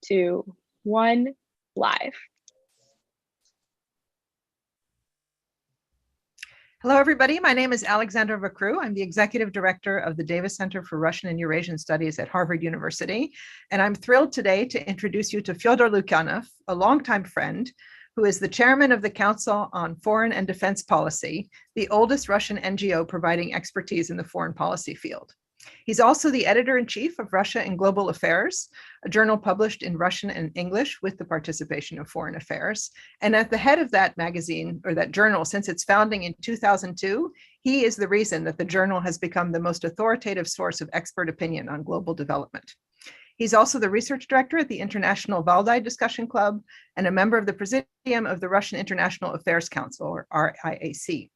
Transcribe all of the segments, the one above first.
2, 1, live. Hello, everybody. My name is Alexandra Vacroux. I'm the Executive Director of the Davis Center for Russian and Eurasian Studies at Harvard University. And I'm thrilled today to introduce you to Fyodor Lukyanov, a longtime friend, who is the chairman of the Council on Foreign and Defense Policy, the oldest Russian NGO providing expertise in the foreign policy field. He's also the editor-in-chief of Russia and Global Affairs, a journal published in Russian and English with the participation of Foreign Affairs. And at the head of that magazine, or that journal, since its founding in 2002, he is the reason that the journal has become the most authoritative source of expert opinion on global development. He's also the research director at the International Valdai Discussion Club and a member of the Presidium of the Russian International Affairs Council, or RIAC.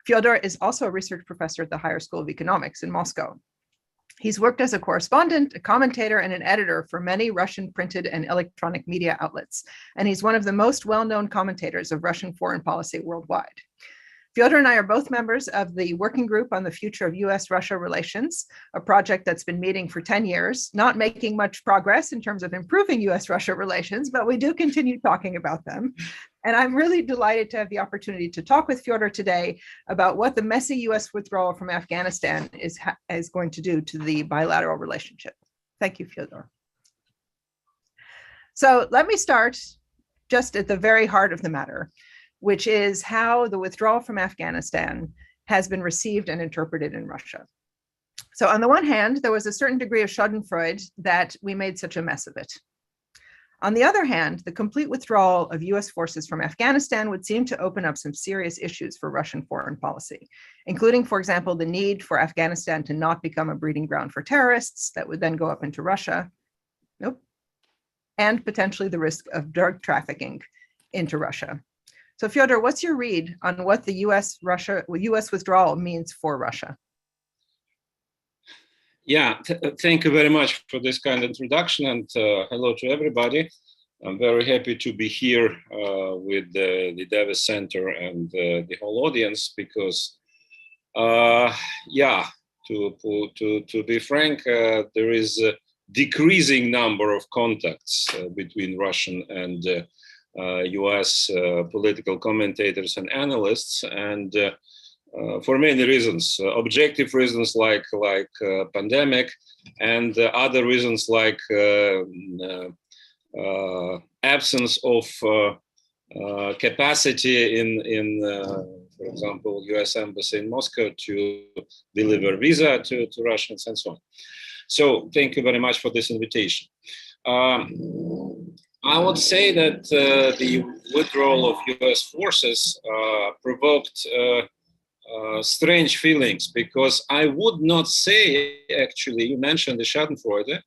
Fyodor is also a research professor at the Higher School of Economics in Moscow. He's worked as a correspondent, a commentator, and an editor for many Russian printed and electronic media outlets, and he's one of the most well-known commentators of Russian foreign policy worldwide. Fyodor and I are both members of the Working Group on the Future of U.S. Russia Relations, a project that's been meeting for 10 years, not making much progress in terms of improving U.S. Russia relations, but we do continue talking about them. And I'm really delighted to have the opportunity to talk with Fyodor today about what the messy U.S. withdrawal from Afghanistan is going to do to the bilateral relationship. Thank you, Fyodor. So let me start just at the very heart of the matter, which is how the withdrawal from Afghanistan has been received and interpreted in Russia. So on the one hand, there was a certain degree of schadenfreude that we made such a mess of it. On the other hand, the complete withdrawal of US forces from Afghanistan would seem to open up some serious issues for Russian foreign policy, including, for example, the need for Afghanistan to not become a breeding ground for terrorists that would then go up into Russia. And potentially the risk of drug trafficking into Russia. So Fyodor, what's your read on what the US withdrawal means for Russia? Yeah, thank you very much for this kind introduction, and hello to everybody. I'm very happy to be here with the Davis Center and the whole audience because, yeah, to be frank, there is a decreasing number of contacts between Russian and US political commentators and analysts, and for many reasons, objective reasons like pandemic, and other reasons like absence of capacity in for example, US Embassy in Moscow to deliver visa to Russians and so on. So thank you very much for this invitation. I would say that the withdrawal of US forces provoked strange feelings, because I would not say, actually, you mentioned the Schadenfreude,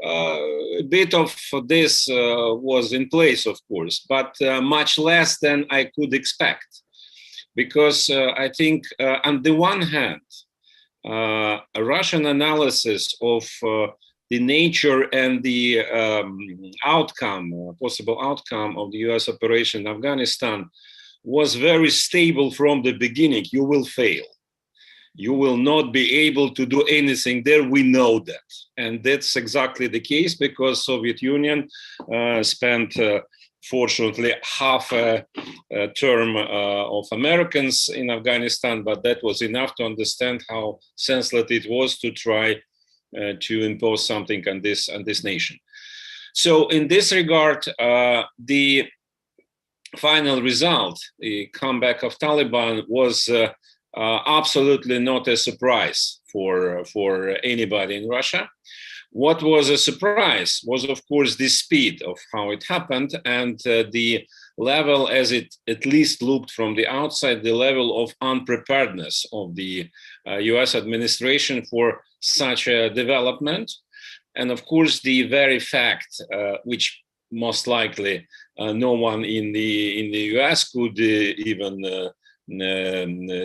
a bit of this was in place, of course, but much less than I could expect. Because I think, on the one hand, a Russian analysis of the nature and the outcome, possible outcome of the US operation in Afghanistan was very stable from the beginning. You will fail. You will not be able to do anything there. We know that. And that's exactly the case, because Soviet Union spent, fortunately, half a term of Americans in Afghanistan, but that was enough to understand how senseless it was to try to impose something on this nation. So in this regard, the final result, the comeback of Taliban, was absolutely not a surprise for anybody in Russia. What was a surprise was, of course, the speed of how it happened, and the level, as it at least looked from the outside, the level of unpreparedness of the US administration for such a development. And of course, the very fact, which most likely no one in the US could even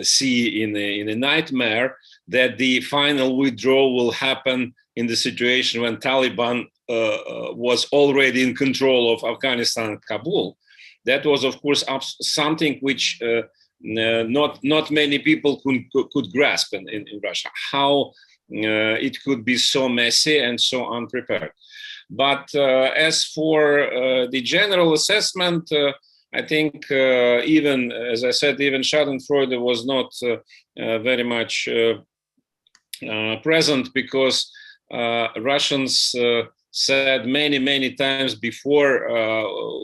see in a nightmare, that the final withdrawal will happen in the situation when Taliban was already in control of Afghanistan and Kabul. That was, of course, something which not many people could grasp in Russia, how it could be so messy and so unprepared. But as for the general assessment, I think even, as I said, even Schadenfreude was not very much present, because Russians said many times before,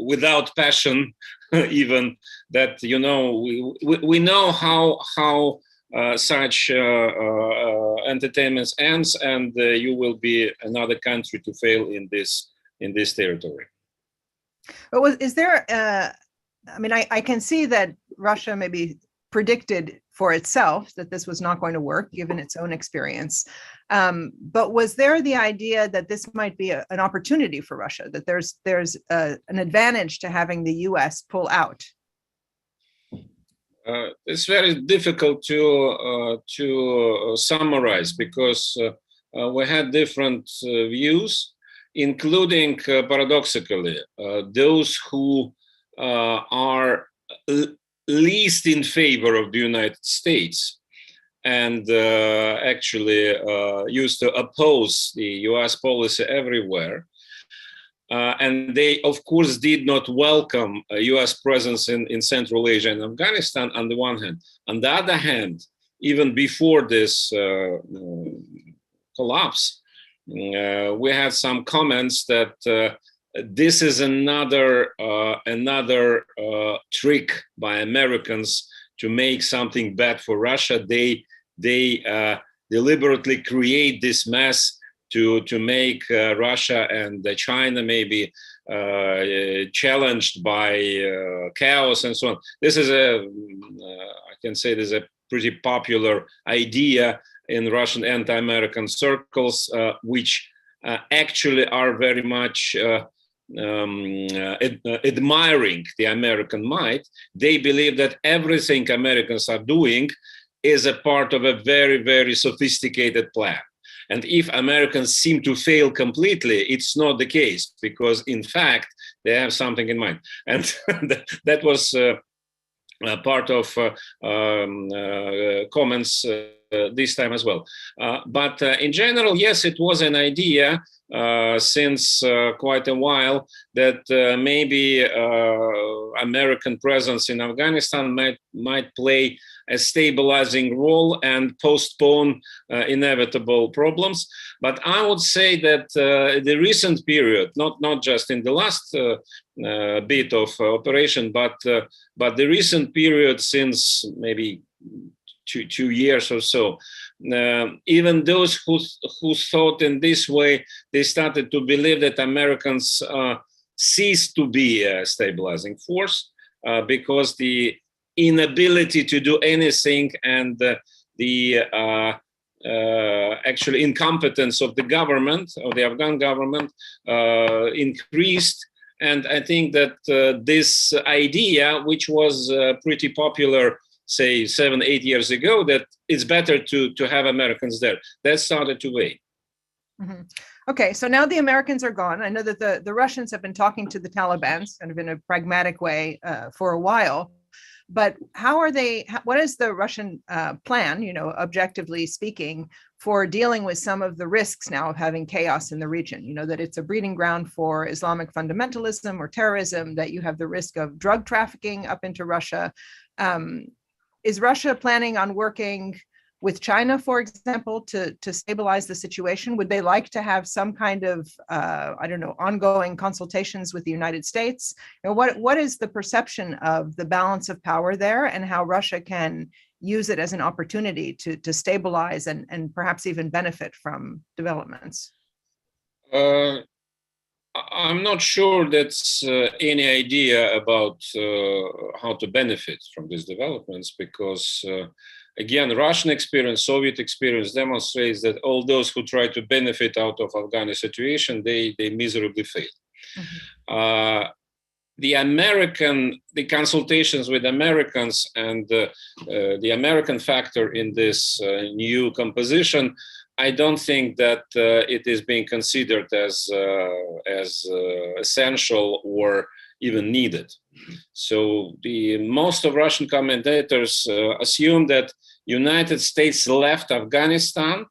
without passion, even, that we know how such entertainments ends, and you will be another country to fail in this territory. But is there? I mean, I can see that Russia maybe predicted for itself that this was not going to work, given its own experience. But was there the idea that this might be an opportunity for Russia, that there's an advantage to having the U.S. pull out? It's very difficult to summarize, because we had different views, including paradoxically those who are least in favor of the United States and actually used to oppose the US policy everywhere. And they, of course, did not welcome a US presence in Central Asia and Afghanistan on the one hand. On the other hand, even before this collapse, we had some comments that this is another trick by Americans to make something bad for Russia. They deliberately create this mess to make Russia and China maybe challenged by chaos and so on. This is I can say this is a pretty popular idea in Russian anti-American circles, which actually are very much admiring the American might. They believe that everything Americans are doing is a part of a very sophisticated plan. And if Americans seem to fail completely, it's not the case, because in fact, they have something in mind. And that was part of comments this time as well. But in general, yes, it was an idea since quite a while that maybe American presence in Afghanistan might play a stabilizing role and postpone inevitable problems. But I would say that the recent period, not just in the last bit of operation, but the recent period since maybe two years or so, even those who thought in this way, they started to believe that Americans ceased to be a stabilizing force because the inability to do anything and the actually incompetence of the government, of the Afghan government, increased. And I think that this idea, which was pretty popular, say 7-8 years ago, that it's better to have Americans there, that started to wane. Mm-hmm. Okay, so now the Americans are gone. I know that the Russians have been talking to the Taliban kind of in a pragmatic way for a while. But what is the Russian plan, objectively speaking, for dealing with some of the risks now of having chaos in the region? That it's a breeding ground for Islamic fundamentalism or terrorism, that you have the risk of drug trafficking up into Russia. Is Russia planning on working with China, for example, to stabilize the situation? Would they like to have some kind of, ongoing consultations with the United States? What is the perception of the balance of power there, and how Russia can use it as an opportunity to stabilize and perhaps even benefit from developments? I'm not sure that's any idea about how to benefit from these developments, because again, Russian experience, Soviet experience demonstrates that all those who try to benefit out of Afghan situation, they miserably fail. Mm-hmm. The consultations with Americans and the American factor in this new composition, I don't think that it is being considered as essential or even needed. So most of Russian commentators assume that United States left Afghanistan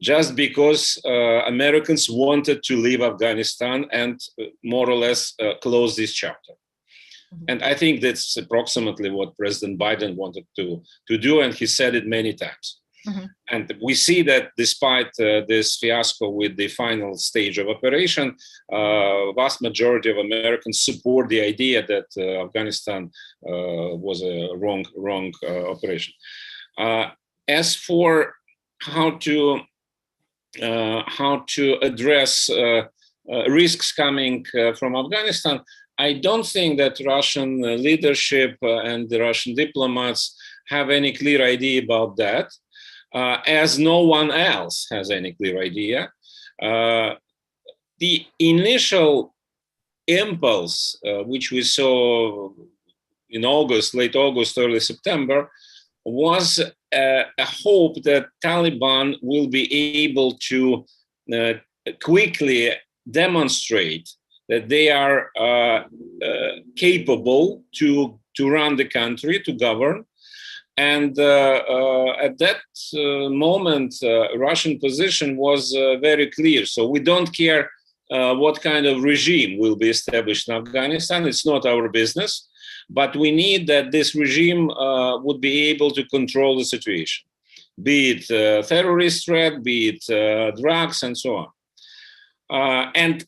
just because Americans wanted to leave Afghanistan and more or less close this chapter. And I think that's approximately what President Biden wanted to do, and he said it many times. And we see that despite this fiasco with the final stage of operation, vast majority of Americans support the idea that Afghanistan was a wrong operation. As for how to address risks coming from Afghanistan, I don't think that Russian leadership and the Russian diplomats have any clear idea about that. As no one else has any clear idea. The initial impulse, which we saw in August, late August, early September, was a hope that Taliban will be able to quickly demonstrate that they are capable to run the country, to govern. And at that moment, Russian position was very clear. So we don't care what kind of regime will be established in Afghanistan. It's not our business. But we need that this regime would be able to control the situation, be it terrorist threat, be it drugs, and so on. And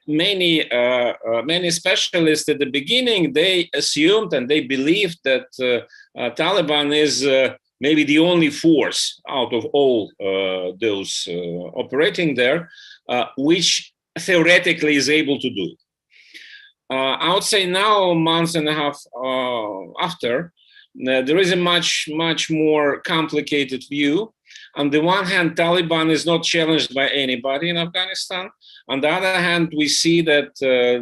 many specialists at the beginning, they assumed and they believed that Taliban is maybe the only force out of all those operating there, which theoretically is able to do it. I would say now, a month and a half after, there is a much more complicated view. On the one hand, Taliban is not challenged by anybody in Afghanistan. On the other hand, we see that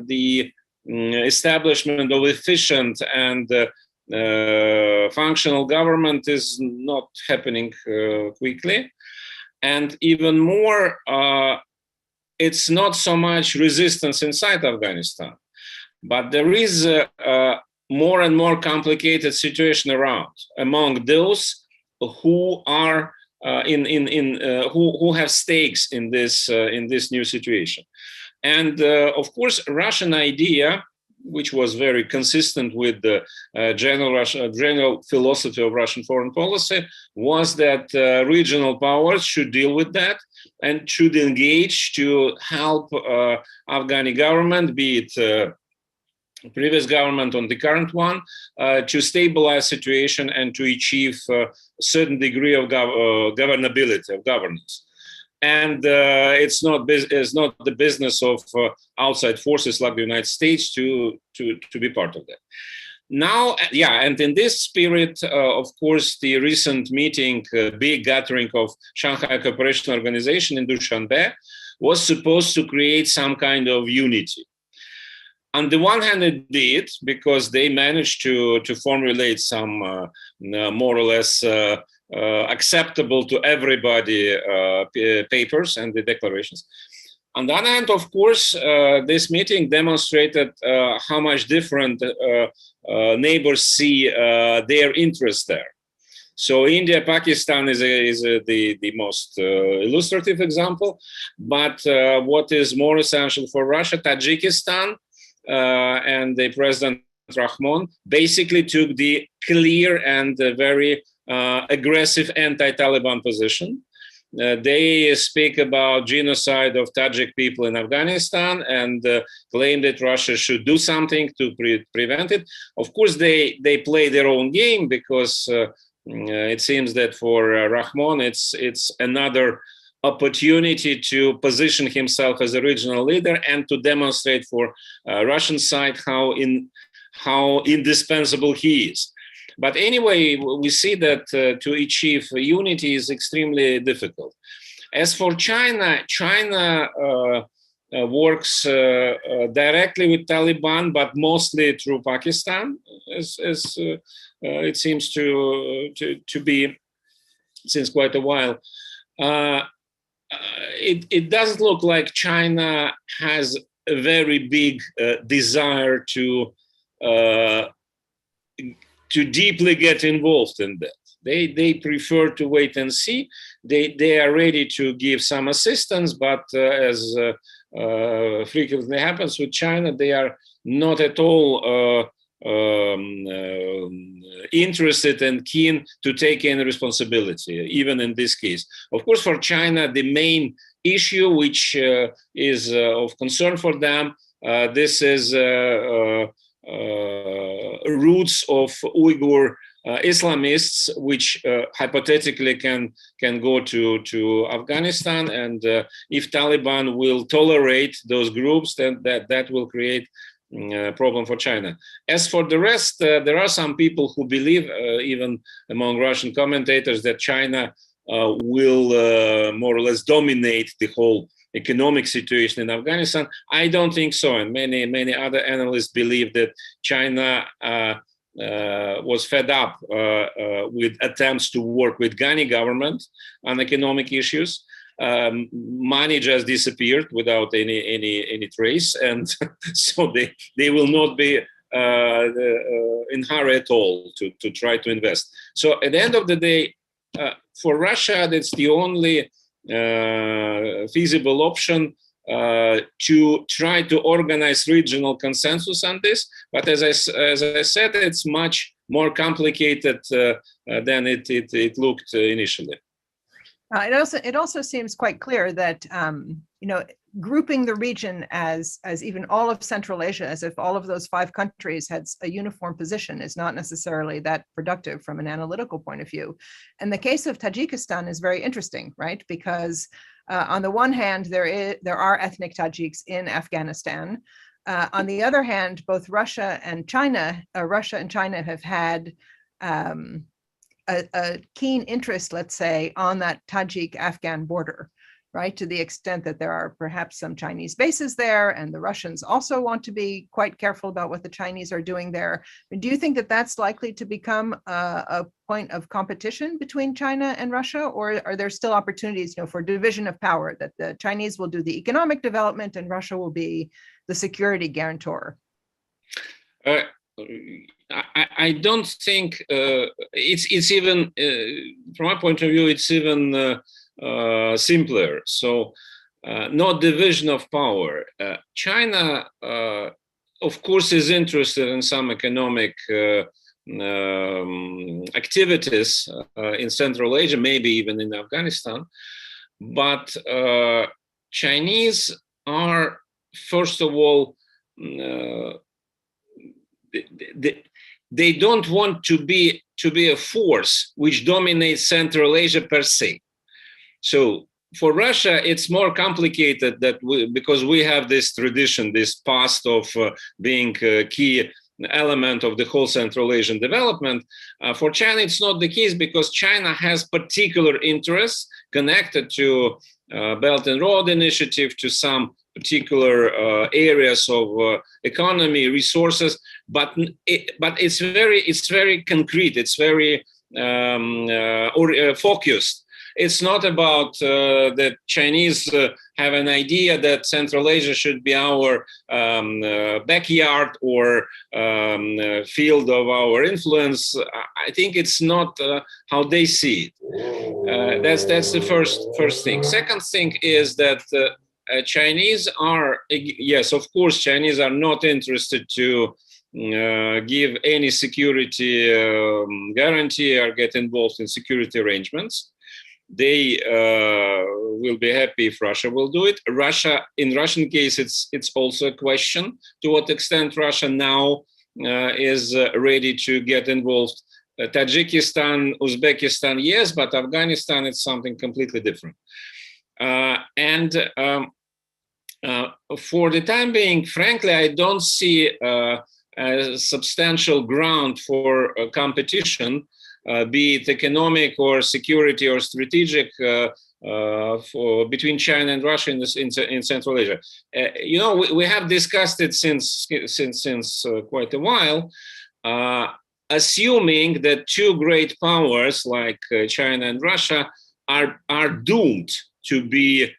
the establishment of efficient and functional government is not happening quickly. And even more, it's not so much resistance inside Afghanistan, but there is a more and more complicated situation around among those who are who have stakes in this new situation. And of course, Russian idea, which was very consistent with the general philosophy of Russian foreign policy, was that regional powers should deal with that and should engage to help Afghani government, be it previous government or the current one, to stabilize situation and to achieve a certain degree of governability, of governance. And it's not the business of outside forces like the United States to be part of that. Now, and in this spirit, of course, the recent meeting, big gathering of Shanghai Cooperation Organization in Dushanbe, was supposed to create some kind of unity. On the one hand, it did, because they managed to formulate some more or less acceptable to everybody papers and the declarations. On the other hand, of course, this meeting demonstrated how much different neighbors see their interests there. So India, Pakistan is the most illustrative example, but what is more essential for Russia, Tajikistan, and the President Rahmon basically took the clear and very aggressive anti-Taliban position. They speak about genocide of Tajik people in Afghanistan and claim that Russia should do something to prevent it. Of course, they play their own game, because it seems that for Rahmon, it's another opportunity to position himself as a regional leader and to demonstrate for Russian side how indispensable he is. But anyway, we see that to achieve unity is extremely difficult. As for China, China works directly with Taliban, but mostly through Pakistan, as it seems to be since quite a while. It doesn't look like China has a very big desire to deeply get involved in that. They prefer to wait and see. They are ready to give some assistance, but as frequently happens with China, they are not at all interested and keen to take any responsibility, even in this case. Of course, for China, the main issue, which is of concern for them, this is roots of Uyghur Islamists, which hypothetically can go to Afghanistan, and if Taliban will tolerate those groups, then that will create problem for China. As for the rest, there are some people who believe, even among Russian commentators, that China will more or less dominate the whole economic situation in Afghanistan. I don't think so, and many other analysts believe that China was fed up with attempts to work with Ghani government on economic issues. Money just disappeared without any trace, and so they will not be in hurry at all to try to invest. So at the end of the day, for Russia, that's the only feasible option to try to organize regional consensus on this. But as I said, it's much more complicated than it looked initially. It also seems quite clear that grouping the region as even all of Central Asia, as if all of those 5 countries had a uniform position, is not necessarily that productive from an analytical point of view. And the case of Tajikistan is very interesting, right? Because on the one hand, there are ethnic Tajiks in Afghanistan. On the other hand, both Russia and China have had a keen interest, let's say, on that Tajik-Afghan border, right? To the extent that there are perhaps some Chinese bases there, and the Russians also want to be quite careful about what the Chinese are doing there. Do you think that that's likely to become a point of competition between China and Russia, or are there still opportunities, for division of power, that the Chinese will do the economic development and Russia will be the security guarantor? I don't think it's even, from my point of view, it's even simpler. So, not division of power. China, of course, is interested in some economic activities in Central Asia, maybe even in Afghanistan. But Chinese are, first of all, they don't want to be a force which dominates Central Asia per se. So for Russia, it's more complicated because we have this tradition, this past of being a key element of the whole Central Asian development. For China, it's not the case because China has particular interests connected to Belt and Road Initiative, to some particular areas of economy, resources, but it's very concrete. It's very focused. It's not about that Chinese have an idea that Central Asia should be our backyard or field of our influence. I think it's not how they see it. That's the first thing. Second thing is that Chinese are, yes, of course, Chinese are not interested to give any security guarantee or get involved in security arrangements. They will be happy if Russia will do it. In Russian case, it's also a question to what extent Russia now is ready to get involved. Tajikistan, Uzbekistan, yes, but Afghanistan, it's something completely different. For the time being, frankly, I don't see a substantial ground for competition, be it economic or security or strategic, between China and Russia in Central Asia. We have discussed it since quite a while, assuming that 2 great powers like China and Russia are doomed to be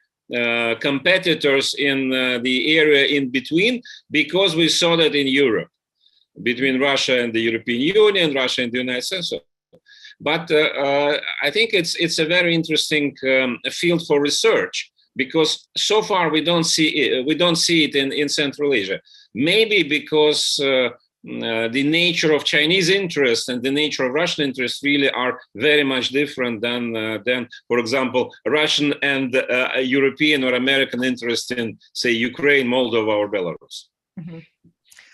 competitors in the area in between, because we saw that in Europe, between Russia and the European Union, Russia and the United States. But I think it's a very interesting field for research, because so far we don't see it in Central Asia. Maybe because the nature of Chinese interest and the nature of Russian interest really are very much different than, for example, Russian and European or American interest in, say, Ukraine, Moldova, or Belarus. Mm-hmm.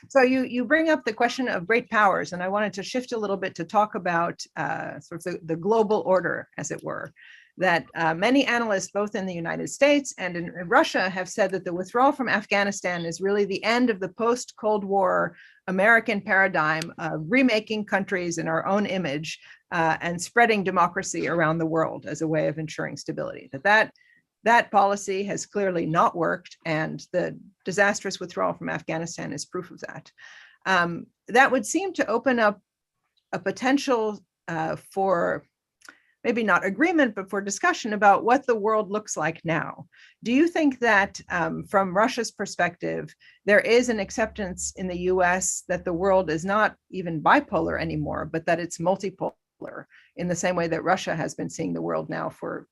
So you bring up the question of great powers, and I wanted to shift a little bit to talk about sort of the global order, as it were, that many analysts, both in the United States and in Russia, have said that the withdrawal from Afghanistan is really the end of the post-Cold War American paradigm of remaking countries in our own image and spreading democracy around the world as a way of ensuring stability. That policy has clearly not worked, and the disastrous withdrawal from Afghanistan is proof of that. That would seem to open up a potential for maybe not agreement, but for discussion about what the world looks like now. Do you think that from Russia's perspective, there is an acceptance in the US that the world is not even bipolar anymore, but that it's multipolar in the same way that Russia has been seeing the world now for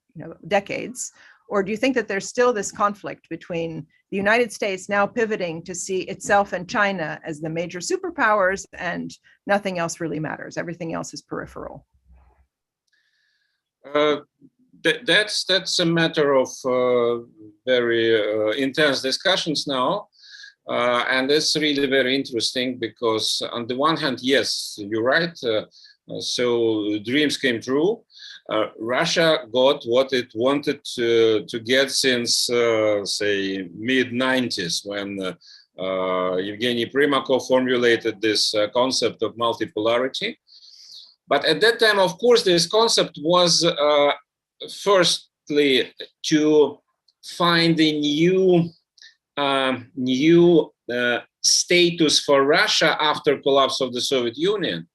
decades? Or do you think that there's still this conflict between the United States now pivoting to see itself and China as the major superpowers and nothing else really matters? Everything else is peripheral. That's a matter of very intense discussions now. And it's really very interesting because on the one hand, yes, you're right. So dreams came true. Russia got what it wanted to get since, say, mid-90s, when Evgeny Primakov formulated this concept of multipolarity. But at that time, of course, this concept was firstly to find a new status for Russia after collapse of the Soviet Union.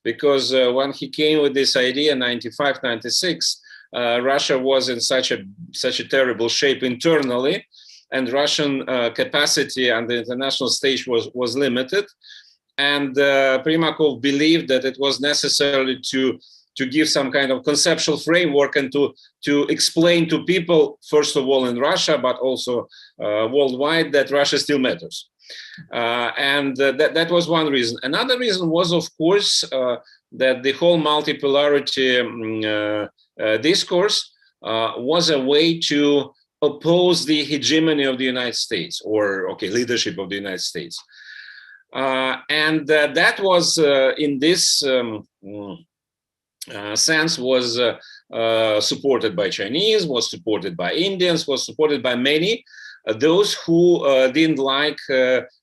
Because when he came with this idea in 95, 96, Russia was in such a terrible shape internally, and Russian capacity on the international stage was limited. And Primakov believed that it was necessary to give some kind of conceptual framework and to explain to people, first of all in Russia, but also worldwide, that Russia still matters. And that was one reason. Another reason was, of course, that the whole multipolarity discourse was a way to oppose the hegemony of the United States, or leadership of the United States. And that was, in this sense, was supported by Chinese, was supported by Indians, was supported by many. Those who didn't like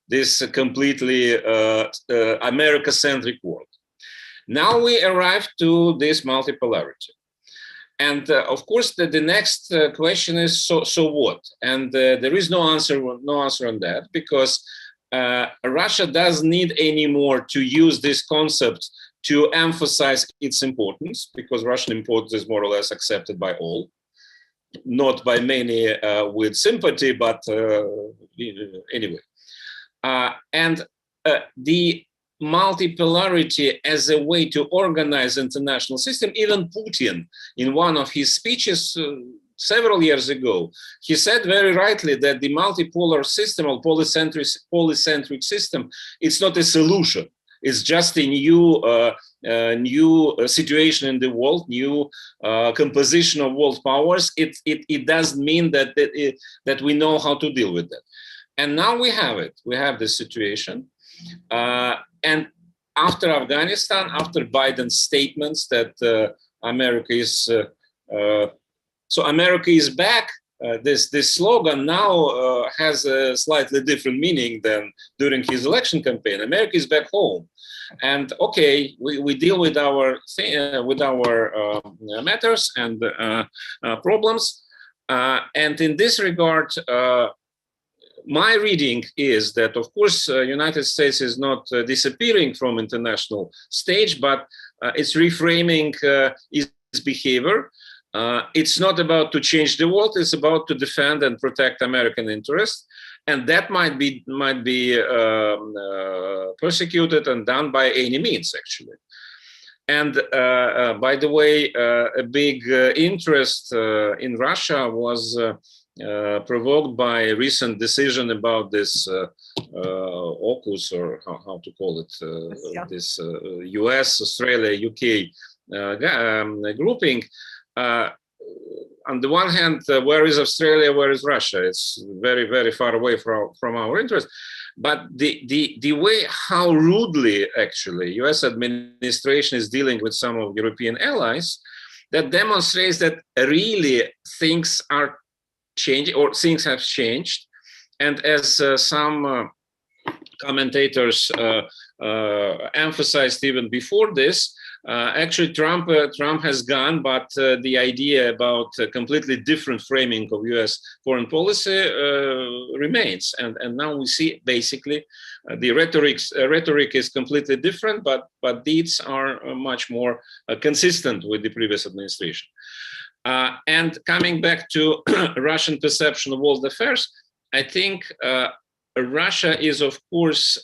this completely America-centric world. Now we arrived to this multipolarity. And of course, the next question is, so what? And there is no answer on that, because Russia doesn't need anymore to use this concept to emphasize its importance, because Russian importance is more or less accepted by all. Not by many with sympathy, but anyway. And the multipolarity as a way to organize international system, even Putin, in one of his speeches several years ago, he said very rightly that the multipolar system or polycentric system, it's not a solution. It's just a new situation in the world, new composition of world powers. It doesn't mean that we know how to deal with that. And now we have it. We have this situation. And after Afghanistan, after Biden's statements that America is America is back, this slogan now has a slightly different meaning than during his election campaign. America is back home, and we deal with our matters and problems. And in this regard, my reading is that, of course, United States is not disappearing from international stage, but it's reframing its behavior. It's not about to change the world. It's about to defend and protect American interests, and that might be persecuted and done by any means, actually. And by the way, a big interest in Russia was provoked by a recent decision about this AUKUS, or how to call it, this U.S., Australia, UK grouping. On the one hand, where is Australia, where is Russia? It's very, very far away from our interest. But the way how rudely actually U.S. administration is dealing with some of European allies, that demonstrates that really things are changing, or things have changed. And as some commentators emphasized even before this, actually Trump has gone, but the idea about a completely different framing of U.S. foreign policy remains. And now we see basically the rhetoric is completely different, but deeds are much more consistent with the previous administration. And coming back to Russian perception of world affairs, I think Russia is, of course,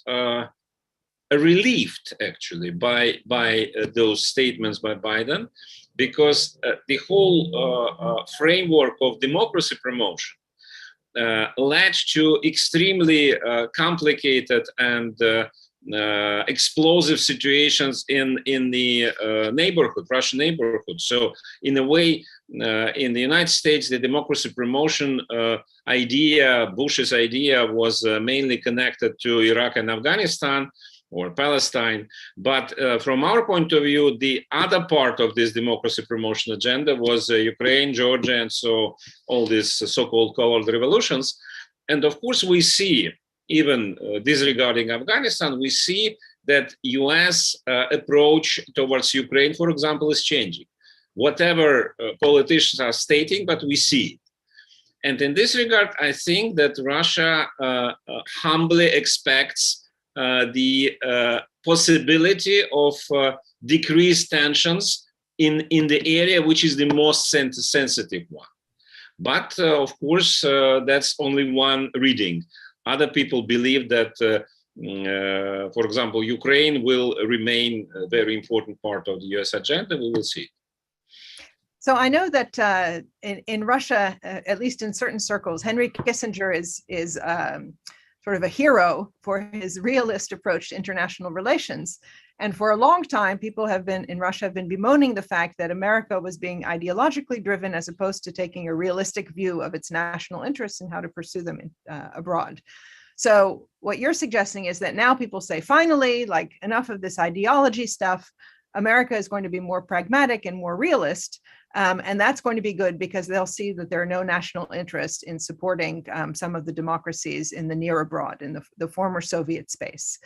relieved actually by those statements by Biden, because the whole framework of democracy promotion led to extremely complicated and explosive situations in the Russian neighborhood. So in a way, in the United States, the democracy promotion idea, Bush's idea, was mainly connected to Iraq and Afghanistan, or Palestine. But from our point of view, the other part of this democracy promotion agenda was Ukraine, Georgia, and so all these so-called colored revolutions. And of course, we see, even disregarding Afghanistan, we see that US approach towards Ukraine, for example, is changing. Whatever politicians are stating, but we see it. And in this regard, I think that Russia humbly expects the possibility of decreased tensions in the area which is the most sensitive one. But of course, that's only one reading. Other people believe that, for example, Ukraine will remain a very important part of the US agenda. We will see. So I know that in Russia, at least in certain circles, Henry Kissinger is sort of a hero for his realist approach to international relations. And for a long time, people in Russia have been bemoaning the fact that America was being ideologically driven as opposed to taking a realistic view of its national interests and how to pursue them abroad. So what you're suggesting is that now people say, finally, like, enough of this ideology stuff. America is going to be more pragmatic and more realist. And that's going to be good because they'll see that there are no national interests in supporting some of the democracies in the near abroad, in the former Soviet space.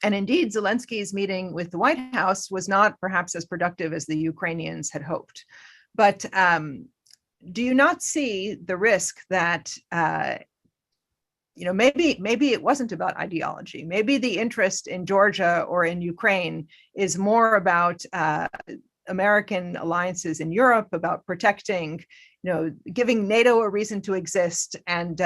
And indeed, Zelensky's meeting with the White House was not perhaps as productive as the Ukrainians had hoped. But do you not see the risk that maybe it wasn't about ideology? Maybe the interest in Georgia or in Ukraine is more about American alliances in Europe, about protecting, giving NATO a reason to exist, and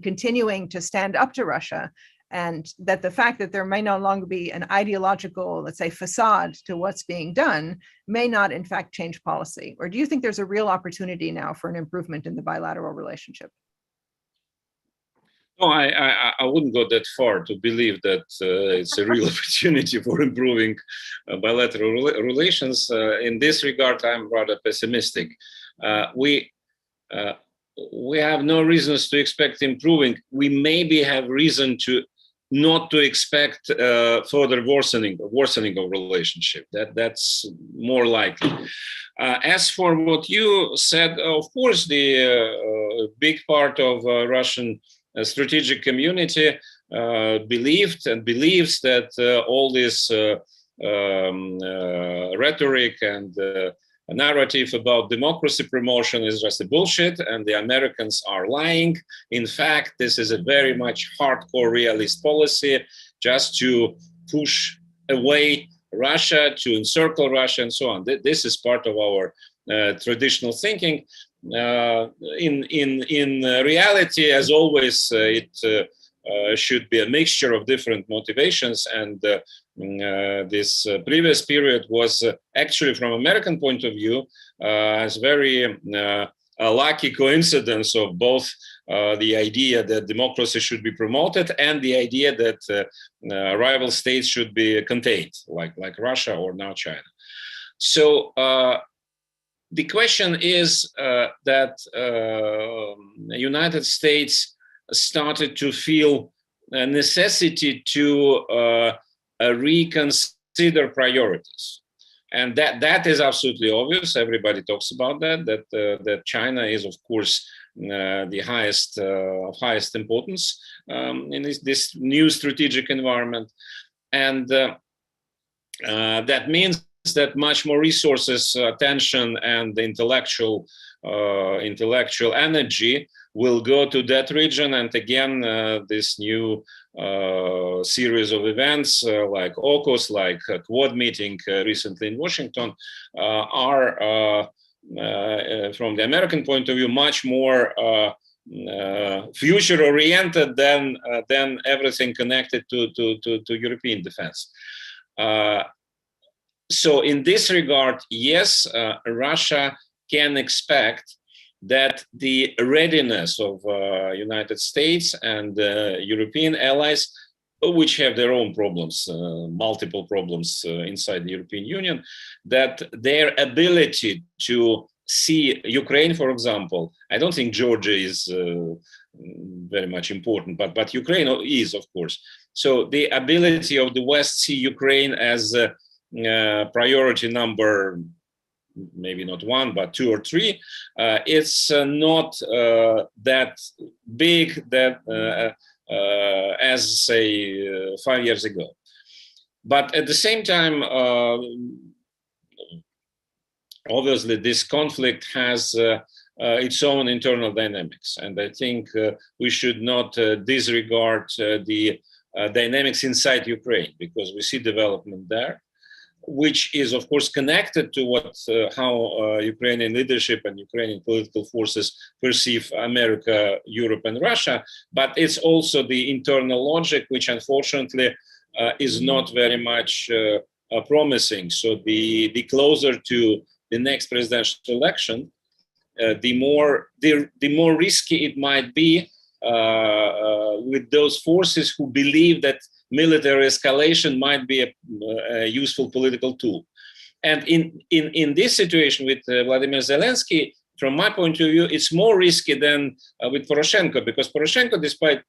continuing to stand up to Russia, and that the fact that there may no longer be an ideological, let's say, facade to what's being done may not in fact change policy? Or do you think there's a real opportunity now for an improvement in the bilateral relationship? No, I wouldn't go that far to believe that it's a real opportunity for improving bilateral relations. In this regard, I'm rather pessimistic. We have no reasons to expect improving. We maybe have reason to not to expect further worsening of relationship. That's more likely. As for what you said, of course, the big part of Russian strategic community believed and believes that all this rhetoric and narrative about democracy promotion is just a bullshit, and the Americans are lying. In fact, this is a very much hardcore realist policy just to push away Russia, to encircle Russia, and so on. This is part of our traditional thinking. In reality, as always, it should be a mixture of different motivations, and this previous period was actually, from American point of view, as very a lucky coincidence of both the idea that democracy should be promoted and the idea that rival states should be contained, like Russia or now China. So the question is that the United States started to feel a necessity to reconsider priorities. And that is absolutely obvious. Everybody talks about that China is, of course, the highest importance in this new strategic environment. And that means that much more resources, attention, and intellectual energy will go to that region. And again, this new series of events like AUKUS, like a Quad meeting recently in Washington, are, from the American point of view, much more future-oriented than everything connected to European defense. So in this regard, yes, Russia can expect that the readiness of United States and European allies, which have their own problems, multiple problems inside the European Union, that their ability to see Ukraine, for example, I don't think Georgia is very much important, but Ukraine is, of course. So the ability of the West see Ukraine as priority number, maybe not one, but two or three, it's not that big that as, say, 5 years ago. But at the same time, obviously, this conflict has its own internal dynamics. And I think we should not disregard the dynamics inside Ukraine, because we see development there, which is, of course, connected to how Ukrainian leadership and Ukrainian political forces perceive America, Europe, and Russia. But it's also the internal logic, which unfortunately is not very much promising. So the closer to the next presidential election, the more risky it might be with those forces who believe that military escalation might be a useful political tool. And in this situation with Vladimir Zelensky, from my point of view, it's more risky than with Poroshenko, because Poroshenko, despite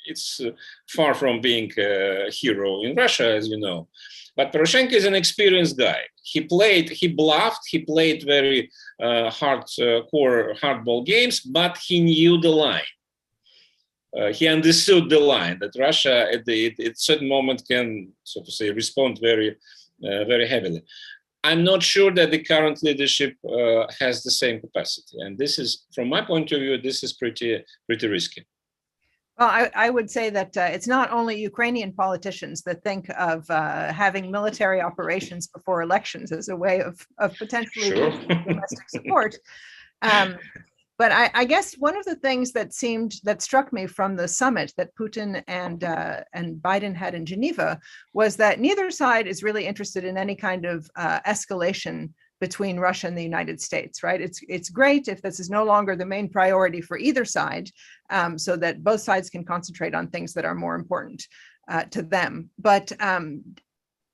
it's far from being a hero in Russia, as you know, but Poroshenko is an experienced guy. He bluffed, he played very hardball games, but he knew the line. He understood the line that Russia at certain moment can, so to say, respond very heavily. I'm not sure that the current leadership has the same capacity. And this is, from my point of view, this is pretty risky. Well, I would say that it's not only Ukrainian politicians that think of having military operations before elections as a way of potentially domestic support. But I guess one of the things that struck me from the summit that Putin and Biden had in Geneva was that neither side is really interested in any kind of escalation between Russia and the United States, right? It's great if this is no longer the main priority for either side, so that both sides can concentrate on things that are more important to them. But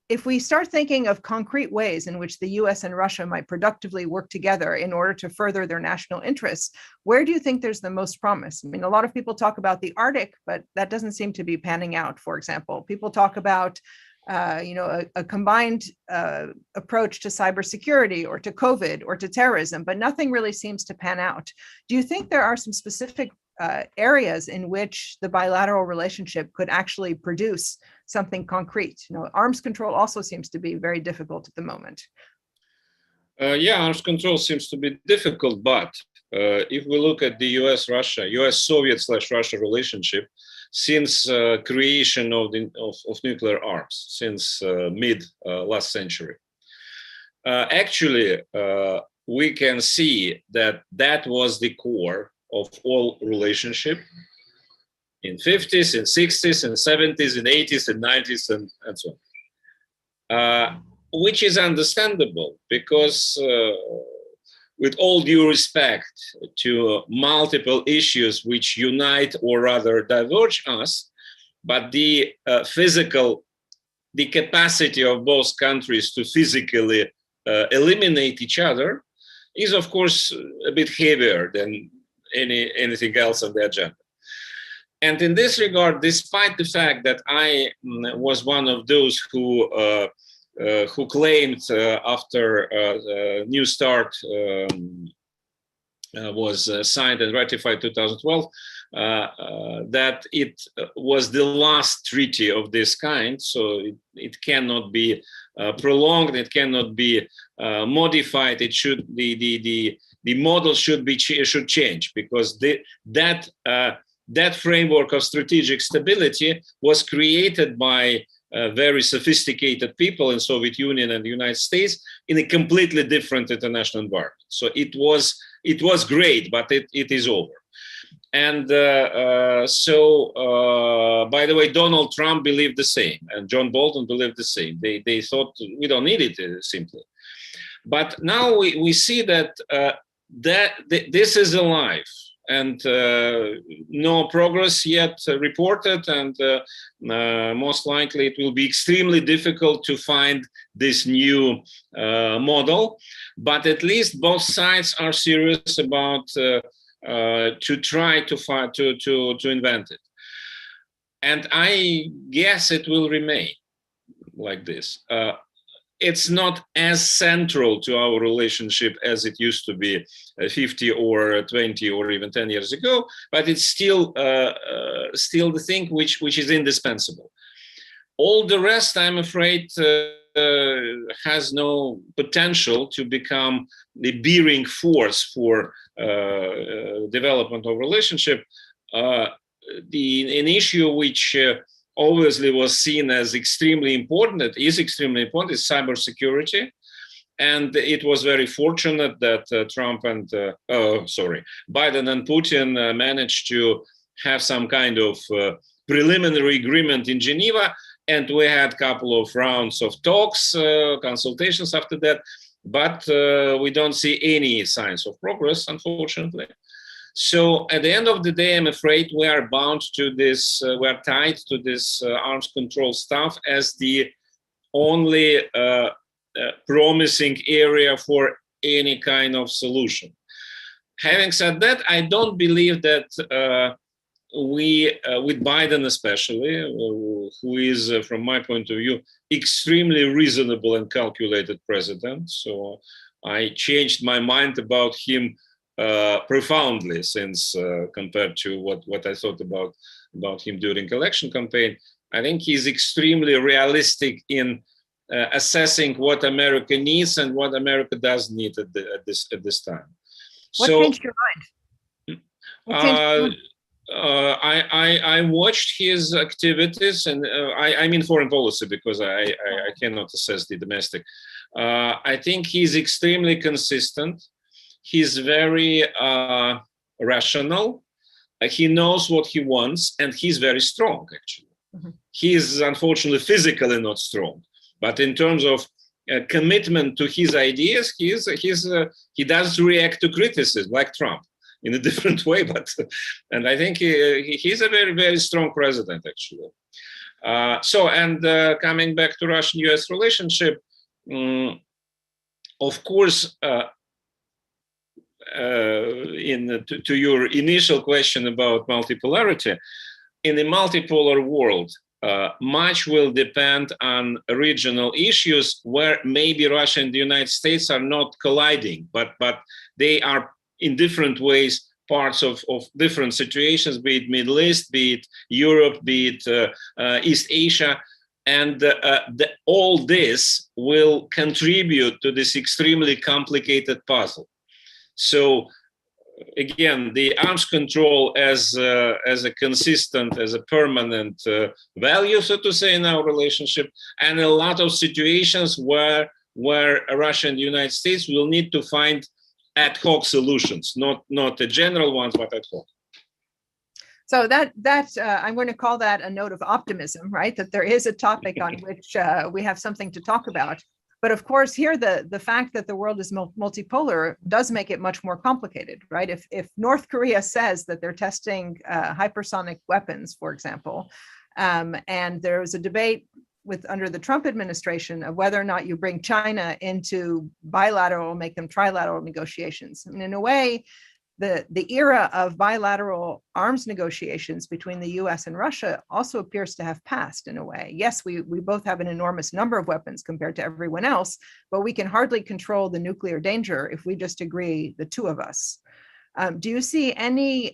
if we start thinking of concrete ways in which the US and Russia might productively work together in order to further their national interests, where do you think there's the most promise? I mean, a lot of people talk about the Arctic, but that doesn't seem to be panning out, for example. People talk about a combined approach to cybersecurity or to COVID or to terrorism, but nothing really seems to pan out. Do you think there are some specific areas in which the bilateral relationship could actually produce something concrete? Arms control also seems to be very difficult at the moment. Yeah, arms control seems to be difficult, but if we look at the US-Soviet/Russia relationship, since creation of nuclear arms, since mid last century, actually, we can see that was the core of all relationship in 50s, in 60s, in 70s, in 80s, and 90s, and so on. which is understandable because with all due respect to multiple issues which unite or rather diverge us, but the capacity of both countries to physically eliminate each other is of course a bit heavier than anything else on the agenda. And in this regard, despite the fact that I was one of those who claimed after New START was signed and ratified 2012, that it was the last treaty of this kind, so it cannot be prolonged, it cannot be modified. It should the model should change because that framework of strategic stability was created by very sophisticated people in Soviet Union and the United States in a completely different international environment. So it was great, but it is over. And by the way, Donald Trump believed the same, and John Bolton believed the same. They thought we don't need it simply. But now we see that this is alive. And no progress yet reported, and most likely it will be extremely difficult to find this new model. But at least both sides are serious about to try to invent it. And I guess it will remain like this. It's not as central to our relationship as it used to be 50 or 20 or even 10 years ago, but it's still the thing which is indispensable. All the rest, I'm afraid, has no potential to become the bearing force for development of relationship. An issue which obviously was seen as extremely important, it is extremely important, is cybersecurity. And it was very fortunate that Biden and Putin managed to have some kind of preliminary agreement in Geneva. And we had a couple of rounds of talks, consultations after that. But we don't see any signs of progress, unfortunately. So at the end of the day, I'm afraid we are bound to this, we are tied to this arms control stuff as the only promising area for any kind of solution. Having said that, I don't believe that with Biden especially, who is, from my point of view, extremely reasonable and calculated president. So I changed my mind about him profoundly since compared to what I thought about him during election campaign. I think he's extremely realistic in assessing what America needs and what America does need at this time. What changed your mind? I watched his activities, and I mean foreign policy because I cannot assess the domestic. I think he's extremely consistent. He's very rational. He knows what he wants, and he's very strong, actually. Mm-hmm. He's unfortunately physically not strong, but in terms of commitment to his ideas, he does react to criticism like Trump in a different way, and I think he's a very, very strong president, actually. Coming back to Russian-US relationship, of course, to your initial question about multipolarity, in a multipolar world, much will depend on regional issues where maybe Russia and the United States are not colliding, but they are in different ways parts of different situations, be it Middle East, be it Europe, be it East Asia. And all this will contribute to this extremely complicated puzzle. So again, the arms control as a consistent, as a permanent value, so to say, in our relationship, and a lot of situations where Russia and the United States will need to find ad hoc solutions, not the general ones, but ad hoc. So I'm going to call that a note of optimism, right? That there is a topic on which we have something to talk about. But of course, here the fact that the world is multipolar does make it much more complicated, right? If North Korea says that they're testing hypersonic weapons, for example, and there was a debate under the Trump administration of whether or not you bring China into bilateral, make them trilateral negotiations. And in a way, the era of bilateral arms negotiations between the US and Russia also appears to have passed in a way. Yes, we both have an enormous number of weapons compared to everyone else, but we can hardly control the nuclear danger if we just agree, the two of us. Do you see any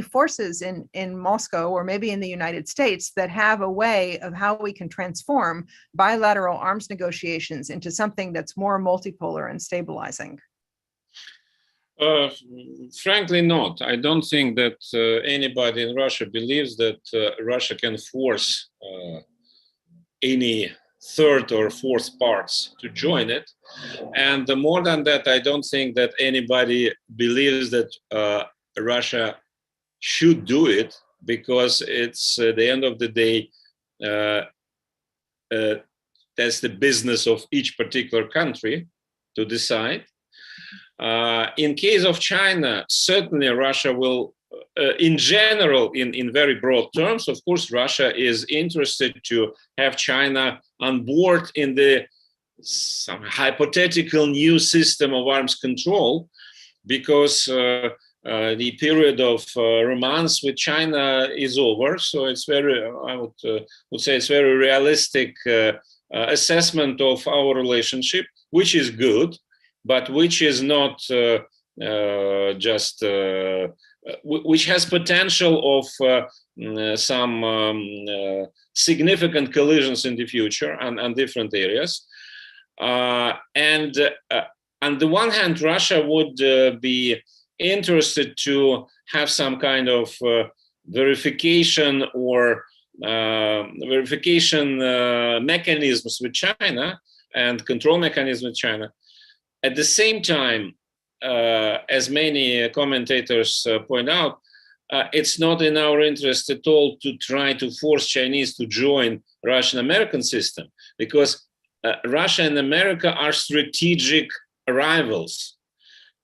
forces in Moscow or maybe in the United States that have a way of how we can transform bilateral arms negotiations into something that's more multipolar and stabilizing? Frankly, not. I don't think that anybody in Russia believes that Russia can force any third or fourth parts to join it. And more than that, I don't think that anybody believes that Russia should do it, because it's the end of the day, that's the business of each particular country to decide. In case of China, certainly Russia will, in general, in very broad terms, of course, Russia is interested to have China on board in some hypothetical new system of arms control, because the period of romance with China is over. So it's very, I would say it's very realistic assessment of our relationship, which is good, but which is not which has potential of some significant collisions in the future and different areas. And on the one hand, Russia would be interested to have some kind of verification or verification mechanisms with China and control mechanisms with China. At the same time, as many commentators point out, it's not in our interest at all to try to force Chinese to join Russian-American system, because Russia and America are strategic rivals.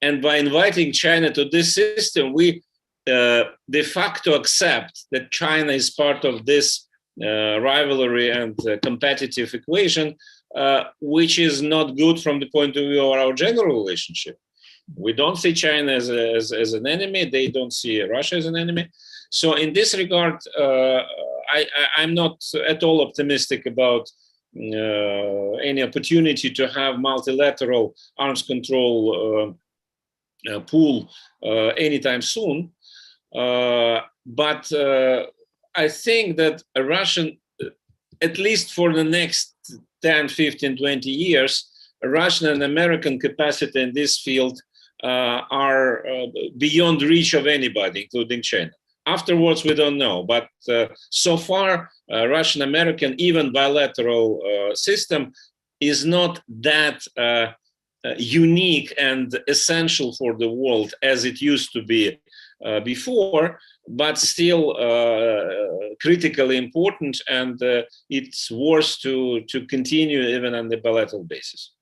And by inviting China to this system, we de facto accept that China is part of this rivalry and competitive equation, which is not good from the point of view of our general relationship. We don't see China as an enemy. They don't see Russia as an enemy. So in this regard, I'm not at all optimistic about any opportunity to have multilateral arms control pool anytime soon. But I think that a Russian, at least for the next 10, 15, 20 years, Russian and American capacity in this field are beyond reach of anybody, including China. Afterwards, we don't know. But so far, Russian-American, even bilateral system is not that unique and essential for the world as it used to be before, but still critically important, and it's worth to continue even on the bilateral basis.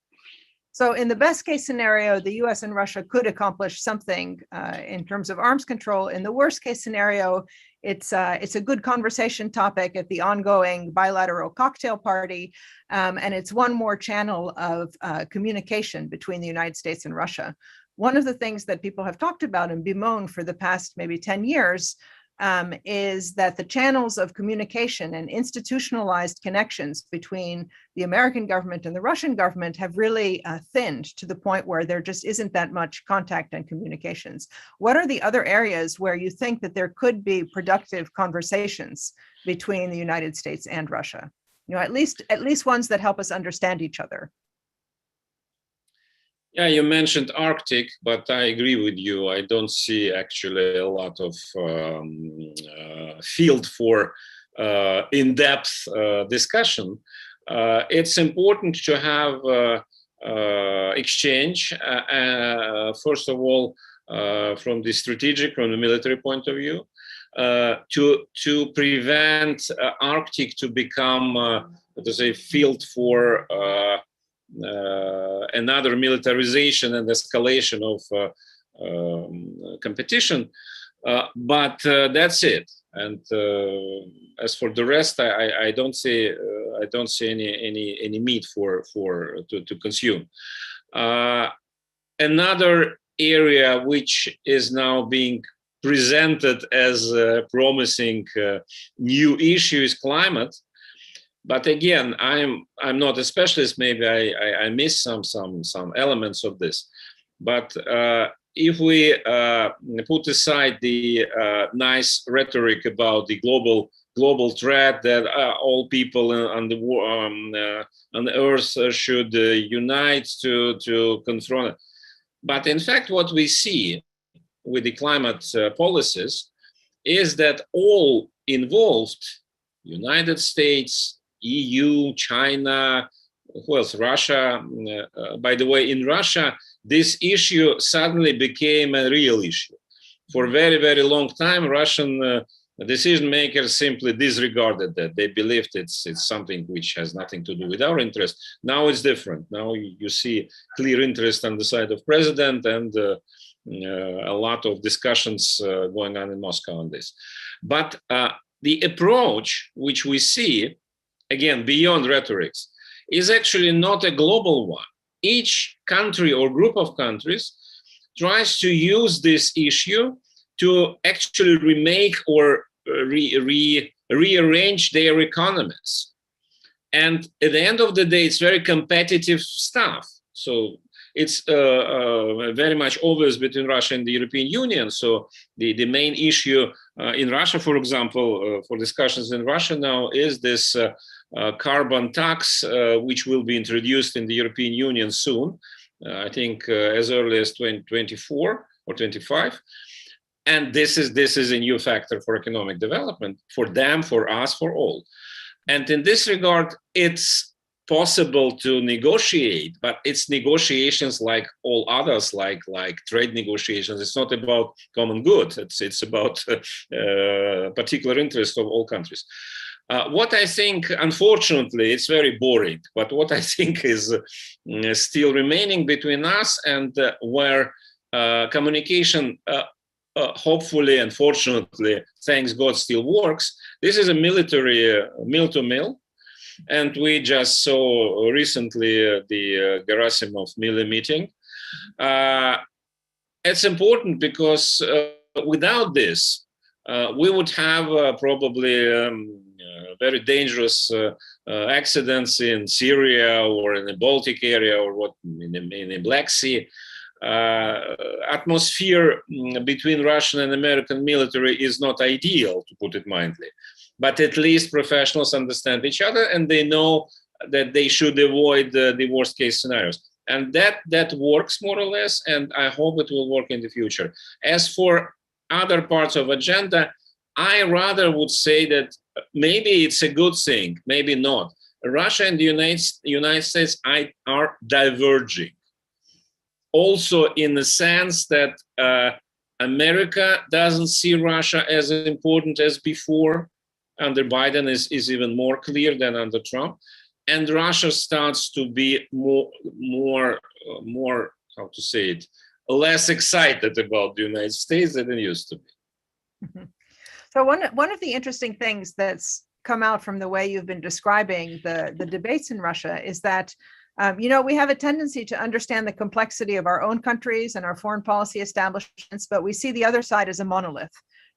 So in the best case scenario, the US and Russia could accomplish something in terms of arms control. In the worst case scenario, it's a good conversation topic at the ongoing bilateral cocktail party, and it's one more channel of communication between the United States and Russia. One of the things that people have talked about and bemoaned for the past maybe 10 years is that the channels of communication and institutionalized connections between the American government and the Russian government have really thinned to the point where there just isn't that much contact and communications. What are the other areas where you think that there could be productive conversations between the United States and Russia? You know, at least ones that help us understand each other. Yeah, you mentioned Arctic, but I agree with you. I don't see actually a lot of field for in-depth discussion. It's important to have exchange, first of all, from the strategic, from the military point of view, to prevent Arctic to become, let us say, field for another militarization and escalation of competition. But that's it. And as for the rest, I don't see any meat to consume. Another area which is now being presented as a promising new issue is climate. But again, I'm not a specialist. Maybe I miss some elements of this. But if we put aside the nice rhetoric about the global threat that all people on the earth should unite to confront it. But in fact, what we see with the climate policies is that all involved, United States, EU, China, who else? Russia. By the way, in Russia, this issue suddenly became a real issue. For a very, very long time, Russian decision makers simply disregarded that. They believed it's something which has nothing to do with our interest. Now it's different. Now you see clear interest on the side of president and a lot of discussions going on in Moscow on this. But the approach which we see, again, beyond rhetorics, is actually not a global one. Each country or group of countries tries to use this issue to actually remake or rearrange their economies. And at the end of the day, it's very competitive stuff. So it's very much obvious between Russia and the European Union. So the main issue in Russia, for example, for discussions in Russia now is this carbon tax, which will be introduced in the European Union soon, I think as early as 2024 or 25. And this is a new factor for economic development, for them, for us, for all. And in this regard, it's possible to negotiate, but it's negotiations like all others, like trade negotiations. It's not about common good. It's about particular interest of all countries. What I think, unfortunately, it's very boring, but what I think is still remaining between us and where communication hopefully and fortunately, thanks God, still works. This is a military mill-to-mill. And we just saw recently the Gerasimov Mille meeting. It's important because without this, we would have probably very dangerous accidents in Syria or in the Baltic area or in the Black Sea. Atmosphere between Russian and American military is not ideal, to put it mildly. But at least professionals understand each other and they know that they should avoid the worst case scenarios. And that works more or less, and I hope it will work in the future. As for other parts of agenda, I rather would say that maybe it's a good thing, maybe not. Russia and the United States are diverging. Also in the sense that America doesn't see Russia as important as before. Under Biden is even more clear than under Trump. And Russia starts to be more, how to say it, less excited about the United States than it used to be. Mm-hmm. So one of the interesting things that's come out from the way you've been describing the debates in Russia is that we have a tendency to understand the complexity of our own countries and our foreign policy establishments, but we see the other side as a monolith,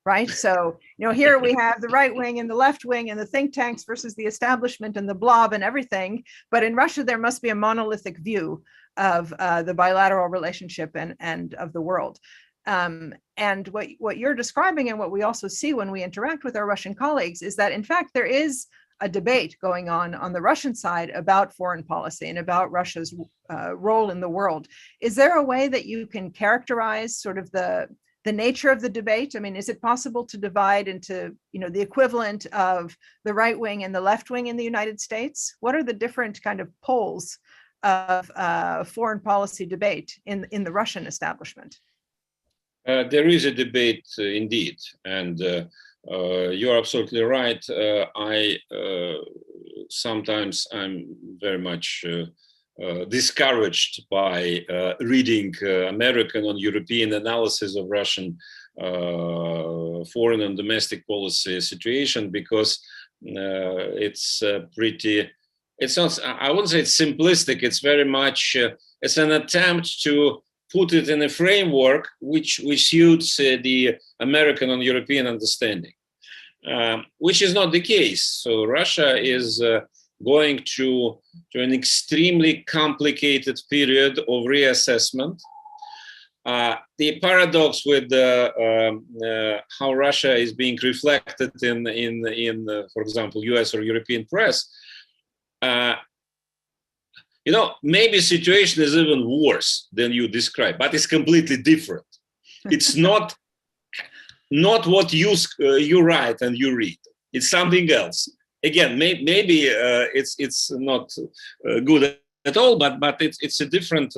right? So, here we have the right wing and the left wing and the think tanks versus the establishment and the blob and everything. But in Russia, there must be a monolithic view of the bilateral relationship and of the world. And what you're describing and what we also see when we interact with our Russian colleagues is that, in fact, there is a debate going on the Russian side about foreign policy and about Russia's role in the world. Is there a way that you can characterize sort of the nature of the debate? I mean, is it possible to divide into, the equivalent of the right wing and the left wing in the United States? What are the different kind of poles of foreign policy debate in the Russian establishment? There is a debate indeed, and you're absolutely right. Sometimes I'm very much discouraged by reading American and European analysis of Russian foreign and domestic policy situation, because it's pretty. It's not. I wouldn't say it's simplistic. It's very much. It's an attempt to put it in a framework which suits the American and European understanding, which is not the case. So Russia is going to an extremely complicated period of reassessment. The paradox with how Russia is being reflected in for example, U.S. or European press, maybe situation is even worse than you describe, but it's completely different. It's not what you write and you read. It's something else. Again, maybe it's not good at all, but it's a different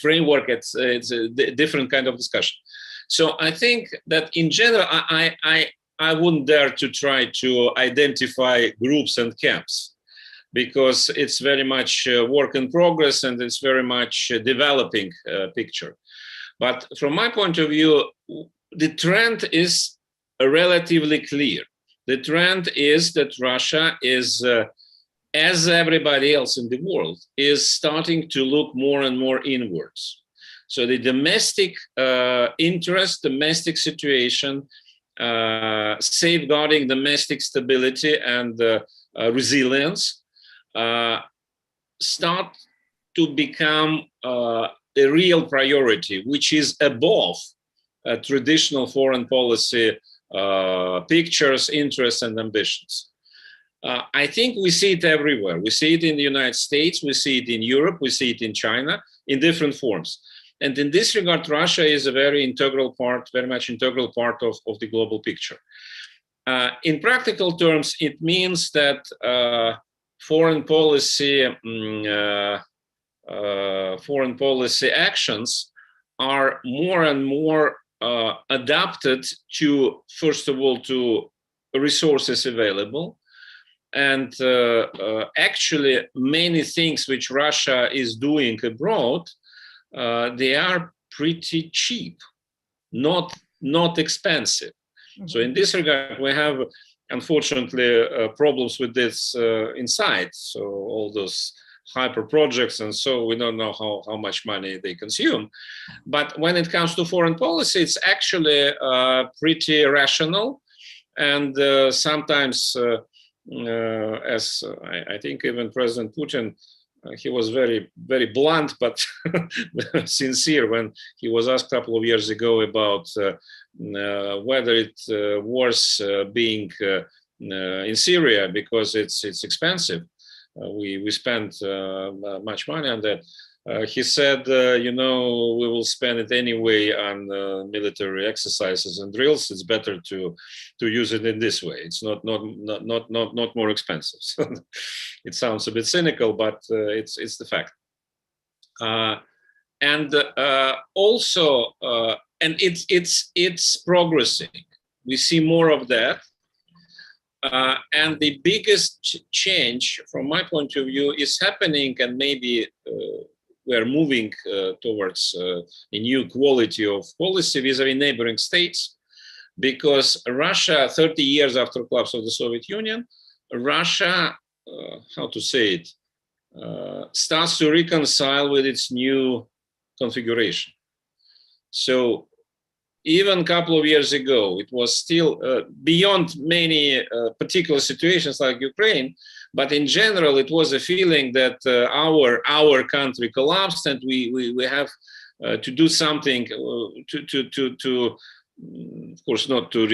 framework. It's a different kind of discussion. So I think that in general, I wouldn't dare to try to identify groups and camps, because it's very much work in progress and it's very much developing picture. But from my point of view, the trend is relatively clear. The trend is that Russia is, as everybody else in the world, is starting to look more and more inwards. So the domestic interest, domestic situation, safeguarding domestic stability and resilience start to become a real priority, which is above traditional foreign policy pictures, interests, and ambitions. I think we see it everywhere. We see it in the United States, we see it in Europe, we see it in China, in different forms. And in this regard, Russia is a very much integral part of the global picture. In practical terms, it means that foreign policy actions are more and more adapted to, first of all, to resources available. And actually, many things which Russia is doing abroad, they are pretty cheap, not expensive. Mm-hmm. So in this regard, we have, unfortunately, problems with this inside. So all those hyper projects, and so we don't know how much money they consume. But when it comes to foreign policy, it's actually pretty rational. And sometimes, as I think even President Putin, he was very, very blunt, but sincere when he was asked a couple of years ago about whether it's worth being in Syria because it's expensive. We spend much money on that. He said, we will spend it anyway on military exercises and drills. It's better to use it in this way. It's not more expensive. It sounds a bit cynical, but it's the fact. And it's progressing. We see more of that. And the biggest change, from my point of view, is happening, and maybe we're moving towards a new quality of policy vis-a-vis neighboring states, because Russia, 30 years after the collapse of the Soviet Union, Russia, starts to reconcile with its new configuration. So even a couple of years ago, it was still beyond many particular situations like Ukraine, but in general, it was a feeling that our country collapsed, and we have to do something to of course not to